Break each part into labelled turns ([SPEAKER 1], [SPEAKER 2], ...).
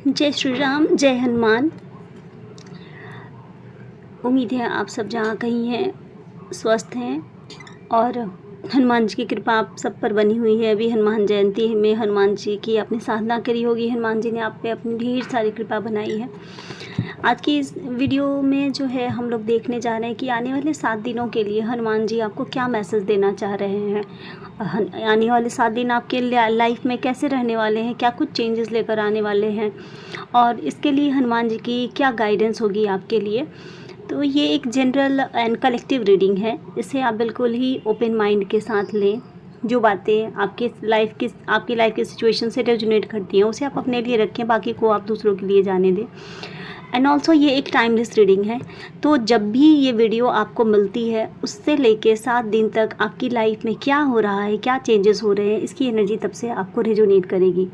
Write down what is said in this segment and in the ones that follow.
[SPEAKER 1] जय श्री राम, जय हनुमान। उम्मीद है आप सब जहाँ कहीं हैं स्वस्थ हैं और हनुमान जी की कृपा आप सब पर बनी हुई है। अभी हनुमान जयंती में हनुमान जी की आपने साधना करी होगी, हनुमान जी ने आप पे अपनी ढेर सारी कृपा बनाई है। आज की इस वीडियो में जो है हम लोग देखने जा रहे हैं कि आने वाले 7 दिनों के लिए हनुमान जी आपको क्या मैसेज देना चाह रहे हैं। आने वाले 7 दिन आपके लाइफ में कैसे रहने वाले हैं, क्या कुछ चेंजेस लेकर आने वाले हैं और इसके लिए हनुमान जी की क्या गाइडेंस होगी आपके लिए। तो ये एक जनरल एंड कलेक्टिव रीडिंग है, इसे आप बिल्कुल ही ओपन माइंड के साथ लें। जो बातें आपकी लाइफ की सिचुएशन से रेजोनेट करती हैं उसे आप अपने लिए रखें, बाकी को आप दूसरों के लिए जाने दें। एंड ऑल्सो ये एक टाइमलेस रीडिंग है, तो जब भी ये वीडियो आपको मिलती है उससे लेके 7 दिन तक आपकी लाइफ में क्या हो रहा है, क्या चेंजेस हो रहे हैं, इसकी एनर्जी तब से आपको रेजोनेट करेगी।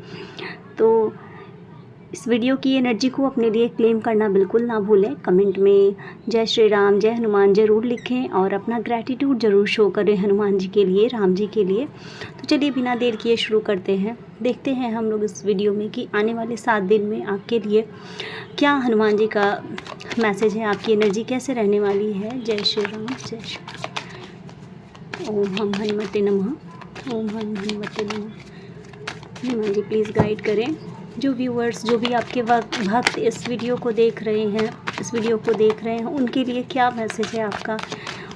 [SPEAKER 1] तो इस वीडियो की एनर्जी को अपने लिए क्लेम करना बिल्कुल ना भूलें। कमेंट में जय श्री राम, जय हनुमान ज़रूर लिखें और अपना ग्रैटिट्यूड ज़रूर शो करें हनुमान जी के लिए, राम जी के लिए। तो चलिए बिना देर किए शुरू करते हैं। देखते हैं हम लोग इस वीडियो में कि आने वाले 7 दिन में आपके लिए क्या हनुमान जी का मैसेज है, आपकी एनर्जी कैसे रहने वाली है। जय श्री राम, जय श्री राम। ओम हम हनुमते नमः, ओम हम हनुमते नमः। हनुमान जी प्लीज़ गाइड करें जो व्यूअर्स, जो भी आपके भक्त इस वीडियो को देख रहे हैं, उनके लिए क्या मैसेज है आपका,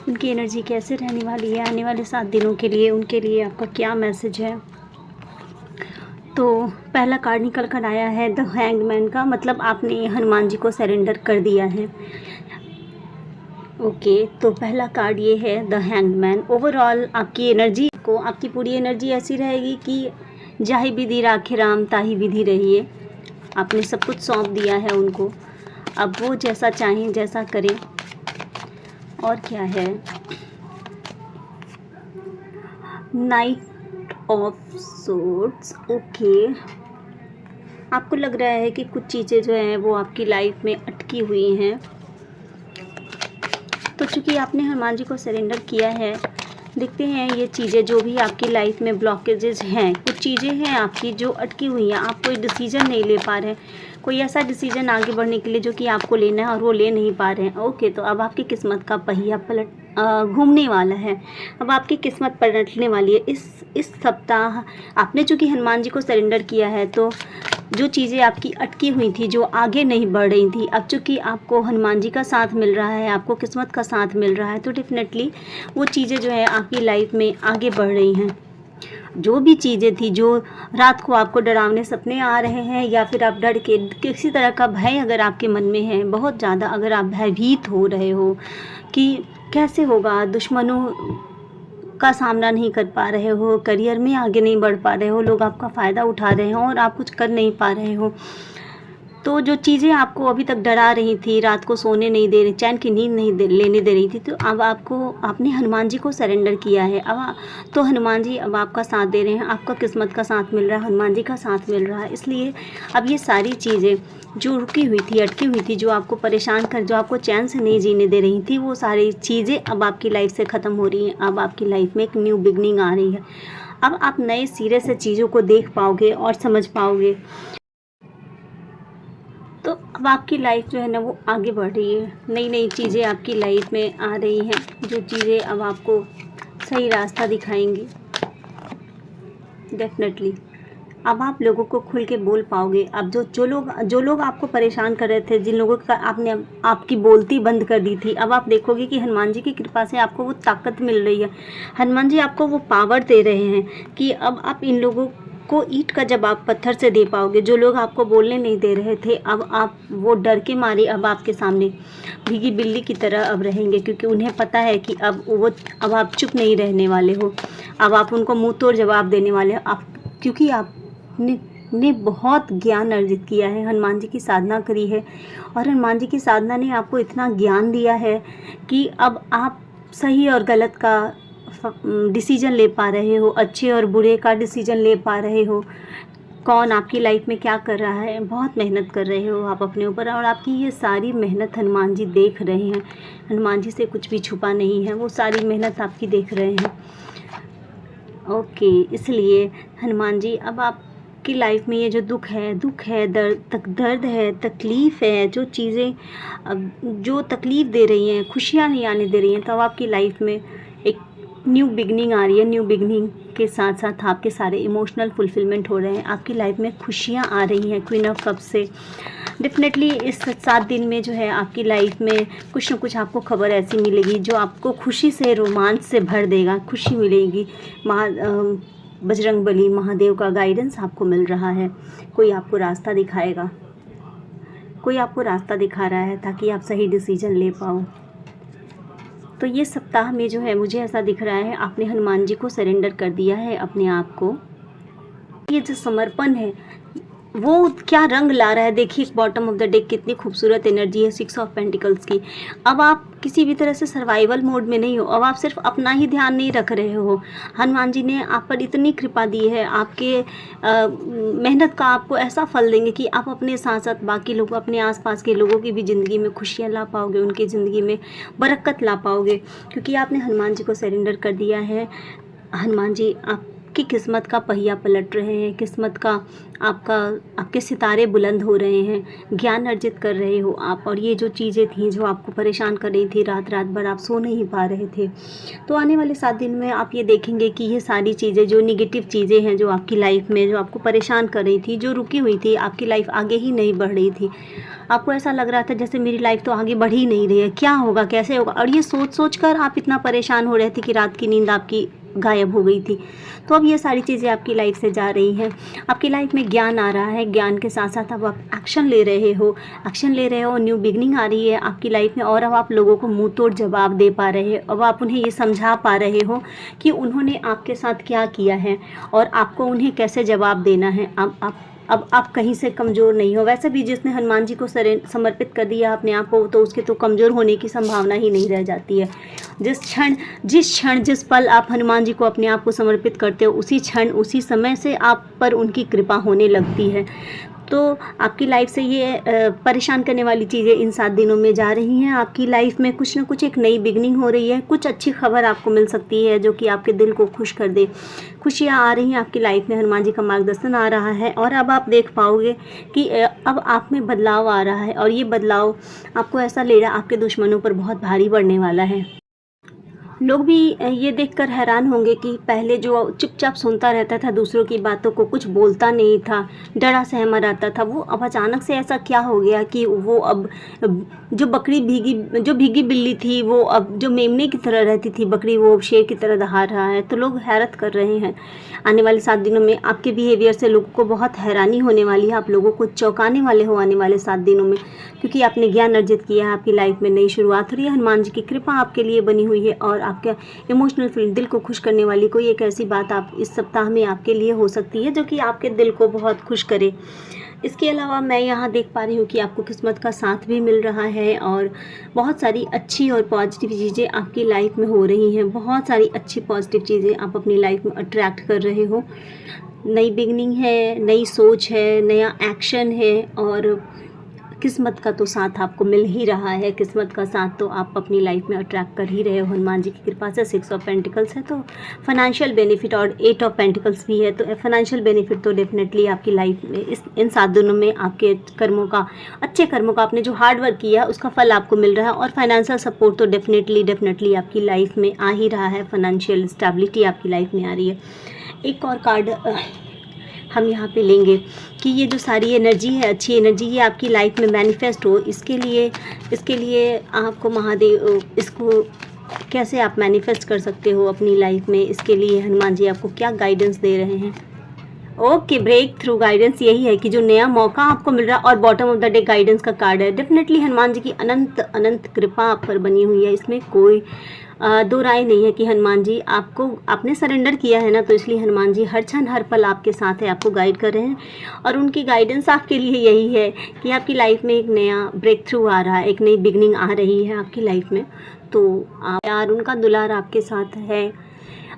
[SPEAKER 1] उनकी एनर्जी कैसे रहने वाली है आने वाले 7 दिनों के लिए, उनके लिए आपका क्या मैसेज है। तो पहला कार्ड निकल कर आया है द हैंग्ड मैन का, मतलब आपने हनुमान जी को सरेंडर कर दिया है। ओके, तो पहला कार्ड ये है द हैंग्ड मैन। ओवरऑल आपकी पूरी एनर्जी ऐसी रहेगी कि जाहि विधि राखे राम ताहि विधि रहिए। आपने सब कुछ सौंप दिया है उनको, अब वो जैसा चाहें जैसा करें। और क्या है, नाइट ऑफ सोर्ड्स। ओके, आपको लग रहा है कि कुछ चीज़ें जो हैं वो आपकी लाइफ में अटकी हुई हैं, तो चूँकि आपने हनुमान जी को सरेंडर किया है, देखते हैं ये चीज़ें जो भी आपकी लाइफ में ब्लॉकेजेस हैं, कुछ चीज़ें हैं आपकी जो अटकी हुई हैं, आप कोई डिसीजन नहीं ले पा रहे हैं, कोई ऐसा डिसीजन आगे बढ़ने के लिए जो कि आपको लेना है और वो ले नहीं पा रहे हैं। ओके, तो अब आपकी किस्मत का पहिया घूमने वाला है, अब आपकी किस्मत पलटने वाली है। इस सप्ताह आपने चूँकि हनुमान जी को सरेंडर किया है, तो जो चीज़ें आपकी अटकी हुई थी, जो आगे नहीं बढ़ रही थी, अब चूँकि आपको हनुमान जी का साथ मिल रहा है, आपको किस्मत का साथ मिल रहा है, तो डेफिनेटली वो चीज़ें जो है आपकी लाइफ में आगे बढ़ रही हैं। जो भी चीज़ें थी, जो रात को आपको डरावने सपने आ रहे हैं या फिर आप डर के, किसी तरह का भय अगर आपके मन में है बहुत ज़्यादा, अगर आप भयभीत हो रहे हो कि कैसे होगा, दुश्मनों का सामना नहीं कर पा रहे हो, करियर में आगे नहीं बढ़ पा रहे हो, लोग आपका फ़ायदा उठा रहे हो और आप कुछ कर नहीं पा रहे हो, तो जो चीज़ें आपको अभी तक डरा रही थी, रात को सोने नहीं दे रही, चैन की नींद नहीं लेने दे रही थी, तो अब आपने हनुमान जी को सरेंडर किया है। तो हनुमान जी अब आपका साथ दे रहे हैं, आपका किस्मत का साथ मिल रहा है, हनुमान जी का साथ मिल रहा है। इसलिए अब ये सारी चीज़ें जो रुकी हुई थी, अटकी हुई थी, जो आपको परेशान जो आपको चैन से नहीं जीने दे रही थी, वो सारी चीज़ें अब आपकी लाइफ से ख़त्म हो रही हैं। अब आपकी लाइफ में एक न्यू बिगनिंग आ रही है। अब आप नए सिरे से चीज़ों को देख पाओगे और समझ पाओगे। तो अब आपकी लाइफ जो है ना वो आगे बढ़ रही है, नई नई चीज़ें आपकी लाइफ में आ रही हैं, जो चीज़ें अब आपको सही रास्ता दिखाएंगी। डेफिनेटली अब आप लोगों को खुल के बोल पाओगे। अब जो लोग आपको परेशान कर रहे थे, जिन लोगों का आपने आपकी बोलती बंद कर दी थी, अब आप देखोगे कि हनुमान जी की कृपा से आपको वो ताकत मिल रही है। हनुमान जी आपको वो पावर दे रहे हैं कि अब आप इन लोगों को ईंट का जवाब पत्थर से दे पाओगे। जो लोग आपको बोलने नहीं दे रहे थे, अब आप वो डर के मारे अब आपके सामने भीगी बिल्ली की तरह अब रहेंगे, क्योंकि उन्हें पता है कि अब आप चुप नहीं रहने वाले हो, अब आप उनको मुंह तोड़ जवाब देने वाले हो। क्योंकि आपने बहुत ज्ञान अर्जित किया है, हनुमान जी की साधना करी है और हनुमान जी की साधना ने आपको इतना ज्ञान दिया है कि अब आप सही और गलत का डिसीजन ले पा रहे हो, अच्छे और बुरे का डिसीजन ले पा रहे हो, कौन आपकी लाइफ में क्या कर रहा है। बहुत मेहनत कर रहे हो आप अपने ऊपर, और आपकी ये सारी मेहनत हनुमान जी देख रहे हैं। हनुमान जी से कुछ भी छुपा नहीं है, वो सारी मेहनत आपकी देख रहे हैं। ओके, इसलिए हनुमान जी अब आप आपकी लाइफ में ये जो दुख है, दर्द है, तकलीफ़ है, जो चीज़ें जो तकलीफ़ दे रही हैं, खुशियाँ नहीं आने दे रही हैं, तब आपकी लाइफ में एक न्यू बिगनिंग आ रही है। न्यू बिगनिंग के साथ साथ आपके सारे इमोशनल फुलफिलमेंट हो रहे हैं, आपकी लाइफ में खुशियाँ आ रही हैं क्वीन ऑफ कप से। डेफिनेटली इस 7 दिन में जो है आपकी लाइफ में कुछ न कुछ आपको खबर ऐसी मिलेगी जो आपको खुशी से, रोमांच से भर देगा, खुशी मिलेगी। बजरंगबली महादेव का गाइडेंस आपको मिल रहा है। कोई आपको रास्ता दिखाएगा, कोई आपको रास्ता दिखा रहा है ताकि आप सही डिसीजन ले पाओ। तो ये सप्ताह में जो है मुझे ऐसा दिख रहा है आपने हनुमान जी को सरेंडर कर दिया है अपने आप को। ये जो समर्पण है वो क्या रंग ला रहा है, देखिए बॉटम ऑफ द डेक कितनी खूबसूरत एनर्जी है 6 ऑफ पेंटिकल्स की। अब आप किसी भी तरह से सर्वाइवल मोड में नहीं हो, अब आप सिर्फ अपना ही ध्यान नहीं रख रहे हो। हनुमान जी ने आप पर इतनी कृपा दी है, आपके मेहनत का आपको ऐसा फल देंगे कि आप अपने साथ साथ बाकी लोगों, अपने आसपास के लोगों की भी ज़िंदगी में खुशियाँ ला पाओगे, उनकी ज़िंदगी में बरकत ला पाओगे, क्योंकि आपने हनुमान जी को सरेंडर कर दिया है। हनुमान जी आपकी किस्मत का पहिया पलट रहे हैं, किस्मत का आपके सितारे बुलंद हो रहे हैं, ज्ञान अर्जित कर रहे हो आप। और ये जो चीज़ें थी जो आपको परेशान कर रही थी, रात रात भर आप सो नहीं पा रहे थे, तो आने वाले 7 दिन में आप ये देखेंगे कि ये सारी चीज़ें जो निगेटिव चीज़ें हैं जो आपकी लाइफ में जो आपको परेशान कर रही थी, जो रुकी हुई थी, आपकी लाइफ आगे ही नहीं बढ़ रही थी, आपको ऐसा लग रहा था जैसे मेरी लाइफ तो आगे बढ़ ही नहीं रही है, क्या होगा, कैसे होगा, और ये सोच कर आप इतना परेशान हो रहे थे कि रात की नींद आपकी गायब हो गई थी। तो अब ये सारी चीज़ें आपकी लाइफ से जा रही हैं, आपकी लाइफ में ज्ञान आ रहा है, ज्ञान के साथ साथ अब आप एक्शन ले रहे हो, न्यू बिगनिंग आ रही है आपकी लाइफ में। और अब आप लोगों को मुंह तोड़ जवाब दे पा रहे हो, अब आप उन्हें ये समझा पा रहे हो कि उन्होंने आपके साथ क्या किया है और आपको उन्हें कैसे जवाब देना है। अब आप कहीं से कमज़ोर नहीं हो। वैसे भी जिसने हनुमान जी को समर्पित कर दिया अपने आप को, तो उसके तो कमज़ोर होने की संभावना ही नहीं रह जाती है। जिस पल आप हनुमान जी को अपने आप को समर्पित करते हो, उसी क्षण, उसी समय से आप पर उनकी कृपा होने लगती है। तो आपकी लाइफ से ये परेशान करने वाली चीज़ें इन 7 दिनों में जा रही हैं। आपकी लाइफ में कुछ ना कुछ एक नई बिगनिंग हो रही है, कुछ अच्छी खबर आपको मिल सकती है जो कि आपके दिल को खुश कर दे। खुशियाँ आ रही हैं आपकी लाइफ में, हनुमान जी का मार्गदर्शन आ रहा है। और अब आप देख पाओगे कि अब आप में बदलाव आ रहा है, और ये बदलाव आपको ऐसा ले रहा है आपके दुश्मनों पर बहुत भारी पड़ने वाला है। लोग भी ये देखकर हैरान होंगे कि पहले जो चुपचाप सुनता रहता था, दूसरों की बातों को कुछ बोलता नहीं था, डरा सहमा रहता था, वो अब अचानक से ऐसा क्या हो गया कि वो अब जो भीगी बिल्ली थी, वो अब जो मेमने की तरह रहती थी बकरी, वो शेर की तरह दहाड़ रहा है। तो लोग हैरत कर रहे हैं। आने वाले 7 दिनों में आपके बिहेवियर से लोगों को बहुत हैरानी होने वाली है, आप लोगों को चौंकाने वाले हो आने वाले 7 दिनों में, क्योंकि आपने ज्ञान अर्जित किया है, आपकी लाइफ में नई शुरुआत हो रही है। हनुमान जी की कृपा आपके लिए बनी हुई है, और आपके इमोशनल फील, दिल को खुश करने वाली कोई एक ऐसी बात आप इस सप्ताह में आपके लिए हो सकती है जो कि आपके दिल को बहुत खुश करे। इसके अलावा मैं यहाँ देख पा रही हूँ कि आपको किस्मत का साथ भी मिल रहा है, और बहुत सारी अच्छी और पॉजिटिव चीज़ें आपकी लाइफ में हो रही हैं। बहुत सारी अच्छी पॉजिटिव चीज़ें आप अपनी लाइफ में अट्रैक्ट कर रहे हो। नई बिगनिंग है, नई सोच है, नया एक्शन है, और किस्मत का तो साथ आपको मिल ही रहा है। किस्मत का साथ तो आप अपनी लाइफ में अट्रैक्ट कर ही रहे हो हनुमान जी की कृपा से। 6 ऑफ पेंटिकल्स है तो फाइनेंशियल बेनिफिट, और 8 ऑफ पेंटिकल्स भी है, तो फाइनेंशियल बेनिफिट तो डेफिनेटली आपकी लाइफ में इन 7 दिनों में आपके कर्मों का, अच्छे कर्मों का, आपने जो हार्ड वर्क किया उसका फल आपको मिल रहा है। और फाइनेंशियल सपोर्ट तो डेफिनेटली आपकी लाइफ में आ ही रहा है। फाइनेंशियल स्टेबिलिटी आपकी लाइफ में आ रही है। एक और कार्ड हम यहाँ पे लेंगे कि ये जो सारी एनर्जी है, अच्छी एनर्जी, ये आपकी लाइफ में मैनिफेस्ट हो। इसके लिए आपको महादेव, इसको कैसे आप मैनिफेस्ट कर सकते हो अपनी लाइफ में, इसके लिए हनुमान जी आपको क्या गाइडेंस दे रहे हैं। ओके, ब्रेक थ्रू गाइडेंस यही है कि जो नया मौका आपको मिल रहा है, और bottom of the day guidance का कार्ड है। डेफिनेटली हनुमान जी की अनंत कृपा आप पर बनी हुई है, इसमें कोई दो राय नहीं है कि हनुमान जी आपने सरेंडर किया है ना, तो इसलिए हनुमान जी हर क्षण हर पल आपके साथ है, आपको गाइड कर रहे हैं। और उनकी गाइडेंस आपके लिए यही है कि आपकी लाइफ में एक नया ब्रेक थ्रू आ रहा है, एक नई बिगनिंग आ रही है आपकी लाइफ में। तो यार उनका दुलार आपके साथ है।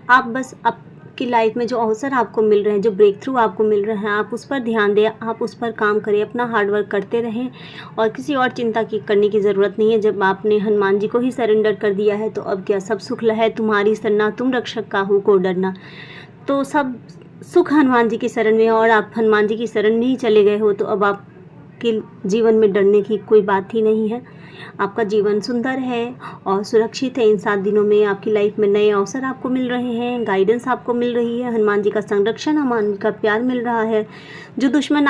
[SPEAKER 1] आप बस आपकी लाइफ में जो अवसर आपको मिल रहे हैं, जो ब्रेक थ्रू आपको मिल रहे हैं, आप उस पर ध्यान दें, आप उस पर काम करें, अपना हार्डवर्क करते रहें, और किसी और चिंता करने की ज़रूरत नहीं है। जब आपने हनुमान जी को ही सरेंडर कर दिया है तो अब क्या, सब सुख है तुम्हारी सरना, तुम रक्षक काहू को डरना। तो सब सुख हनुमान जी की शरण में है और आप हनुमान जी की शरण में ही चले गए हो तो अब आपके जीवन में डरने की कोई बात ही नहीं है। आपका जीवन सुंदर है और सुरक्षित है। इन 7 दिनों में आपकी लाइफ में नए अवसर आपको मिल रहे हैं, गाइडेंस आपको मिल रही है, हनुमान जी का संरक्षण, हनुमान जी का प्यार मिल रहा है। जो दुश्मन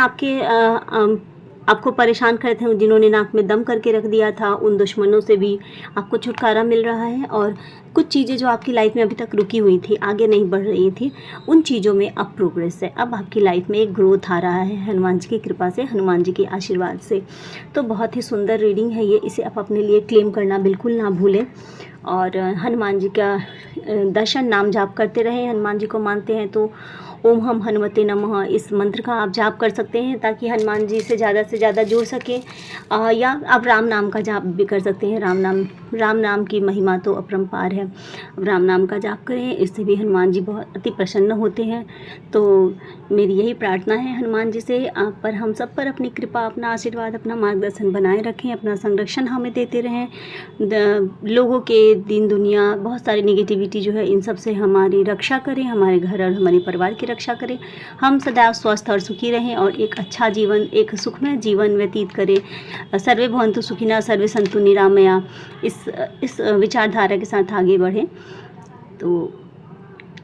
[SPEAKER 1] आपको परेशान कर रहे थे, जिन्होंने नाक में दम करके रख दिया था, उन दुश्मनों से भी आपको छुटकारा मिल रहा है। और कुछ चीज़ें जो आपकी लाइफ में अभी तक रुकी हुई थी, आगे नहीं बढ़ रही थी, उन चीज़ों में अब प्रोग्रेस है। अब आपकी लाइफ में एक ग्रोथ आ रहा है हनुमान जी की कृपा से, हनुमान जी के आशीर्वाद से। तो बहुत ही सुंदर रीडिंग है ये, इसे आप अपने लिए क्लेम करना बिल्कुल ना भूलें। और हनुमान जी का दर्शन नाम जाप करते रहें। हनुमान जी को मानते हैं तो ओम हम हनुमते नमः इस मंत्र का आप जाप कर सकते हैं ताकि हनुमान जी से ज़्यादा जुड़ सकें। या आप राम नाम का जाप भी कर सकते हैं। राम नाम की महिमा तो अपरंपार है। अब राम नाम का जाप करें, इससे भी हनुमान जी बहुत अति प्रसन्न होते हैं। तो मेरी यही प्रार्थना है हनुमान जी से, आप पर, हम सब पर अपनी कृपा, अपना आशीर्वाद, अपना मार्गदर्शन बनाए रखें, अपना संरक्षण हमें देते रहें। लोगों के दीन दुनिया बहुत सारी नेगेटिविटी जो है, इन सब से हमारी रक्षा करें, हमारे घर और हमारे परिवार की रक्षा करें। हम सदैव स्वस्थ और सुखी रहें और एक अच्छा जीवन, एक सुखमय जीवन व्यतीत करें। सर्वे भवन्तु सुखिनः, सर्वे सन्तु निरामया, इस विचारधारा के साथ आगे बढ़ें। तो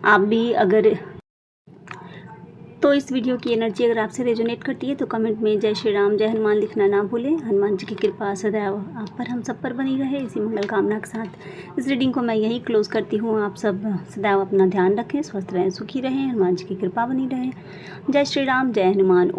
[SPEAKER 1] आप भी अगर इस वीडियो की एनर्जी अगर आपसे रेजोनेट करती है तो कमेंट में जय श्री राम, जय हनुमान लिखना ना भूलें। हनुमान जी की कृपा सदैव आप पर, हम सब पर बनी रहे। इसी मंगल कामना के साथ इस रीडिंग को मैं यहीं क्लोज करती हूँ। आप सब सदैव अपना ध्यान रखें, स्वस्थ रहें, सुखी रहें, हनुमान जी की कृपा बनी रहे। जय श्री राम, जय हनुमान।